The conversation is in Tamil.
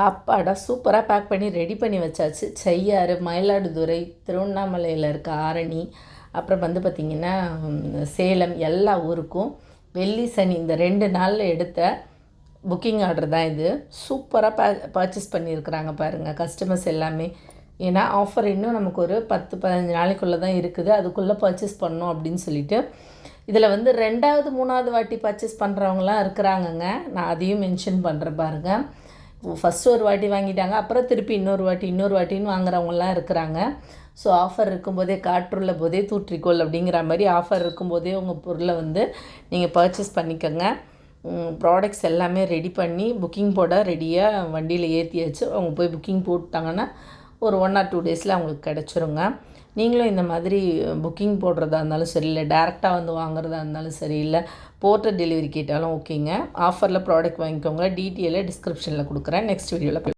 அப்பாடா சூப்பராக பேக் பண்ணி ரெடி பண்ணி வச்சாச்சு. செய்யாறு, மயிலாடுதுறை, திருவண்ணாமலையில் இருக்க ஆரணி, அப்புறம் வந்து பார்த்திங்கன்னா சேலம், எல்லா ஊருக்கும் வெள்ளி சனி இந்த 2 நாளில் எடுத்த புக்கிங் ஆர்டர் தான் இது. சூப்பராக பர்ச்சேஸ் பண்ணியிருக்கிறாங்க பாருங்கள் கஸ்டமர்ஸ் எல்லாமே. ஏன்னா ஆஃபர் இன்னும் நமக்கு ஒரு 10-15 நாளைக்குள்ளே தான் இருக்குது, அதுக்குள்ளே பர்ச்சேஸ் பண்ணணும் அப்படின்னு சொல்லிட்டு. இதில் வந்து 2வது 3வது வாட்டி பர்ச்சேஸ் பண்ணுறவங்களாம் இருக்கிறாங்கங்க. நான் அதையும் மென்ஷன் பண்ணுறேன் பாருங்கள். ஃபஸ்ட்டு ஒரு வாட்டி வாங்கிட்டாங்க, அப்புறம் திருப்பி இன்னொரு வாட்டின்னு வாங்குறவங்களாம் இருக்கிறாங்க. ஸோ ஆஃபர் இருக்கும்போதே காற்றுள்ள போதே தூற்றிக்கொள் அப்படிங்கிற மாதிரி ஆஃபர் இருக்கும்போதே உங்கள் பொருளை வந்து நீங்கள் பர்ச்சேஸ் பண்ணிக்கோங்க. ப்ராடக்ட்ஸ் எல்லாமே ரெடி பண்ணி புக்கிங் போட ரெடியாக வண்டியில் ஏற்றியாச்சு. அவங்க போய் புக்கிங் போட்டாங்கன்னா ஒரு 1 or 2 டேஸில் அவங்களுக்கு கிடச்சிருங்க. நீங்களும் இந்த மாதிரி புக்கிங் போடுறதா இருந்தாலும் சரி, இல்லை டேரெக்டாக வந்து வாங்குறதா இருந்தாலும் சரி, இல்லை போர்ட்டர் டெலிவரி கேட்டாலும் ஓகேங்க. ஆஃபரில் ப்ராடக்ட் வாங்கிக்கோங்க. டீட்டெயிலை டிஸ்கிரிப்ஷனில் கொடுக்குறேன். நெக்ஸ்ட் வீடியோவில்